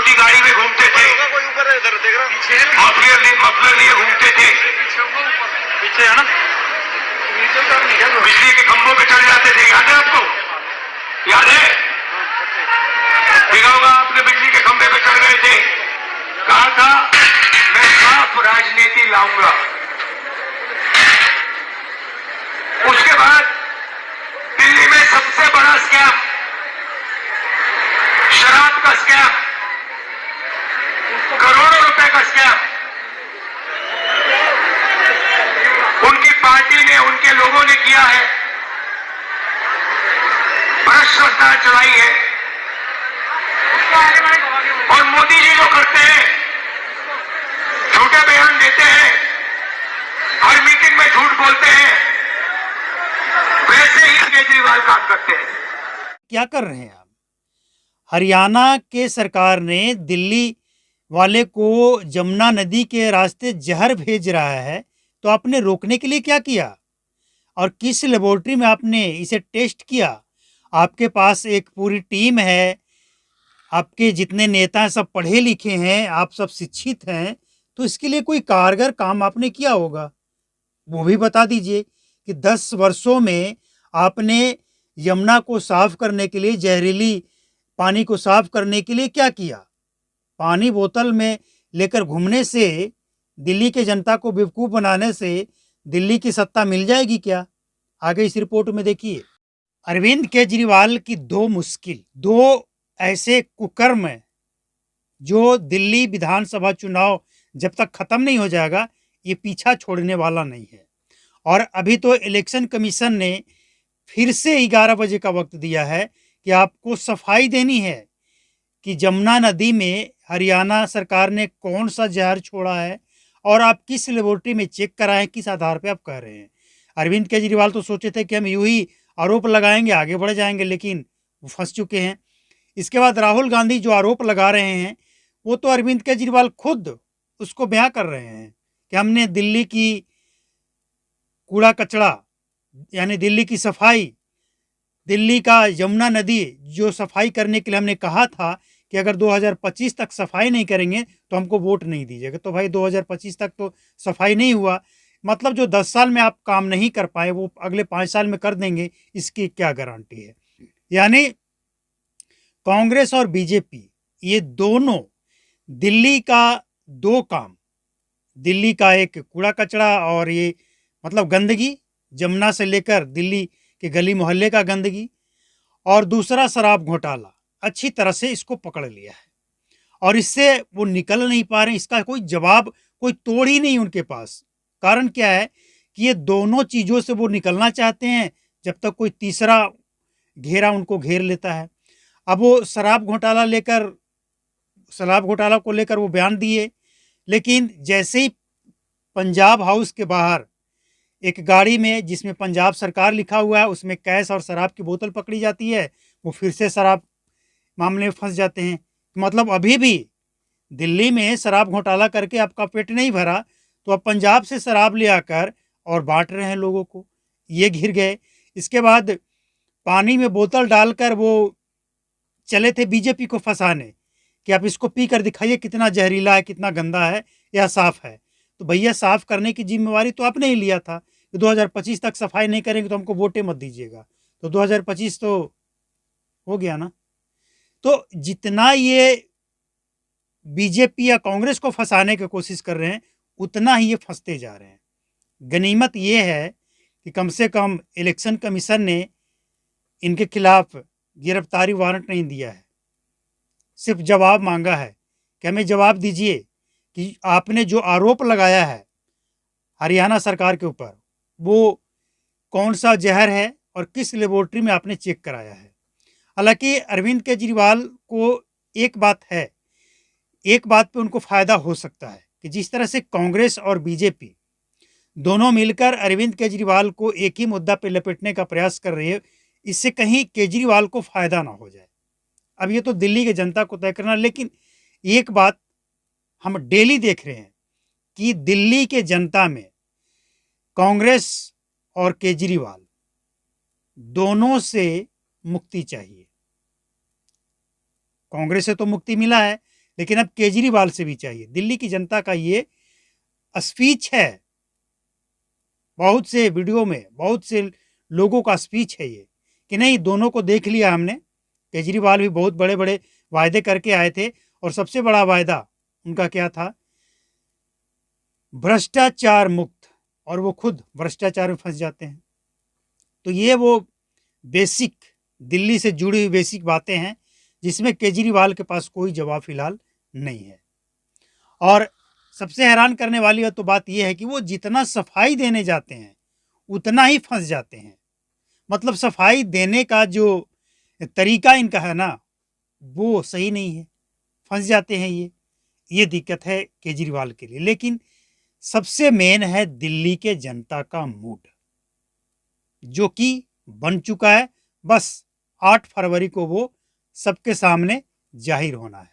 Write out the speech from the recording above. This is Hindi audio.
छोटी गाड़ी में घूमते थे, मफलर लिए घूमते थे, पीछे है ना, बिजली के खंभों पे चढ़ जाते थे। याद है आपको? याद है? देखा होगा आपने, बिजली के खंभे पे चढ़ गए थे। कहा था मैं साफ राजनीति लाऊंगा। उसके बाद दिल्ली में सबसे बड़ा स्कैम, शराब का स्कैम, करोड़ों रुपए का स्कैम उनकी पार्टी ने, उनके लोगों ने किया है। भ्रष्टाचार चलाई है। और मोदी जी जो करते हैं, झूठे बयान देते हैं, हर मीटिंग में झूठ बोलते हैं, वैसे ही केजरीवाल काम करते हैं। क्या कर रहे हैं आप? हरियाणा के सरकार ने दिल्ली वाले को जमुना नदी के रास्ते जहर भेज रहा है, तो आपने रोकने के लिए क्या किया और किस लेबोरेटरी में आपने इसे टेस्ट किया? आपके पास एक पूरी टीम है, आपके जितने नेता हैं सब पढ़े लिखे हैं, आप सब शिक्षित हैं, तो इसके लिए कोई कारगर काम आपने किया होगा, वो भी बता दीजिए कि 10 वर्षों में आपने यमुना को साफ करने के लिए, जहरीली पानी को साफ करने के लिए क्या किया? पानी बोतल में लेकर घूमने से, दिल्ली के जनता को बेवकूफ़ बनाने से दिल्ली की सत्ता मिल जाएगी क्या? आगे इस रिपोर्ट में देखिए। अरविंद केजरीवाल की दो ऐसे कुकर्म हैं जो दिल्ली विधानसभा चुनाव जब तक खत्म नहीं हो जाएगा ये पीछा छोड़ने वाला नहीं है। और अभी तो इलेक्शन कमीशन ने फिर से 11 बजे का वक्त दिया है कि आपको सफाई देनी है कि जमुना नदी में हरियाणा सरकार ने कौन सा जहर छोड़ा है और आप किस लेबोरेटरी में चेक कराएं, किस आधार पे आप कह रहे हैं। अरविंद केजरीवाल तो सोचे थे कि हम यूं ही आरोप लगाएंगे, आगे बढ़ जाएंगे, लेकिन वो फंस चुके हैं। इसके बाद राहुल गांधी जो आरोप लगा रहे हैं, वो तो अरविंद केजरीवाल खुद उसको बयां कर रहे हैं कि हमने दिल्ली की कूड़ा कचरा यानी दिल्ली की सफाई, दिल्ली का यमुना नदी जो सफाई करने के लिए हमने कहा था कि अगर 2025 तक सफाई नहीं करेंगे तो हमको वोट नहीं दीजिएगा। तो भाई 2025 तक तो सफाई नहीं हुआ, मतलब जो 10 साल में आप काम नहीं कर पाए वो अगले 5 साल में कर देंगे, इसकी क्या गारंटी है? यानी कांग्रेस और बीजेपी ये दोनों दिल्ली का दो काम, दिल्ली का एक कूड़ा कचरा और ये मतलब गंदगी, जमुना से लेकर दिल्ली के गली मोहल्ले का गंदगी, और दूसरा शराब घोटाला, अच्छी तरह से इसको पकड़ लिया है और इससे वो निकल नहीं पा रहे। इसका कोई जवाब, कोई तोड़ ही नहीं उनके पास। कारण क्या है कि ये दोनों चीज़ों से वो निकलना चाहते हैं जब तक कोई तीसरा घेरा उनको घेर लेता है। अब वो शराब घोटाला को लेकर वो बयान दिए, लेकिन जैसे ही पंजाब हाउस के बाहर एक गाड़ी में जिसमें पंजाब सरकार लिखा हुआ है, उसमें कैश और शराब की बोतल पकड़ी जाती है, वो फिर से शराब मामले में फंस जाते हैं। मतलब अभी भी दिल्ली में शराब घोटाला करके आपका पेट नहीं भरा तो अब पंजाब से शराब ले आकर और बांट रहे हैं लोगों को, ये घिर गए। इसके बाद पानी में बोतल डालकर वो चले थे बीजेपी को फंसाने कि आप इसको पी कर दिखाइए कितना जहरीला है, कितना गंदा है या साफ है। तो भैया साफ करने की जिम्मेवारी तो आपने ही लिया था कि 2025 तक सफाई नहीं करेंगे तो हमको वोटें मत दीजिएगा। तो 2025 तो हो गया ना। तो जितना ये बीजेपी या कांग्रेस को फंसाने की कोशिश कर रहे हैं उतना ही ये फंसते जा रहे हैं। गनीमत ये है कि कम से कम इलेक्शन कमीशन ने इनके खिलाफ गिरफ्तारी वारंट नहीं दिया है, सिर्फ जवाब मांगा है कि हमें जवाब दीजिए कि आपने जो आरोप लगाया है हरियाणा सरकार के ऊपर वो कौन सा जहर है और किस लेबोरेटरी में आपने चेक कराया है। हालांकि अरविंद केजरीवाल को एक बात पे उनको फ़ायदा हो सकता है कि जिस तरह से कांग्रेस और बीजेपी दोनों मिलकर अरविंद केजरीवाल को एक ही मुद्दा पे लपेटने का प्रयास कर रही है, इससे कहीं केजरीवाल को फ़ायदा ना हो जाए। अब ये तो दिल्ली की जनता को तय करना, लेकिन एक बात हम डेली देख रहे हैं कि दिल्ली के जनता में कांग्रेस और केजरीवाल दोनों से मुक्ति चाहिए। कांग्रेस से तो मुक्ति मिला है, लेकिन अब केजरीवाल से भी चाहिए। दिल्ली की जनता का ये स्पीच है, बहुत से वीडियो में बहुत से लोगों का स्पीच है ये, कि नहीं दोनों को देख लिया हमने। केजरीवाल भी बहुत बड़े बड़े वायदे करके आए थे और सबसे बड़ा वायदा उनका क्या था, भ्रष्टाचार मुक्त, और वो खुद भ्रष्टाचार में फंस जाते हैं। तो ये वो बेसिक दिल्ली से जुड़ी हुई बेसिक बातें हैं जिसमें केजरीवाल के पास कोई जवाब फिलहाल नहीं है। और सबसे हैरान करने वाली तो बात यह है कि वो जितना सफाई देने जाते हैं उतना ही फंस जाते हैं। मतलब सफाई देने का जो तरीका इनका है ना, वो सही नहीं है, फंस जाते हैं ये दिक्कत है केजरीवाल के लिए। लेकिन सबसे मेन है दिल्ली के जनता का मूड, जो कि बन चुका है। बस 8 फरवरी को वो सबके सामने जाहिर होना है।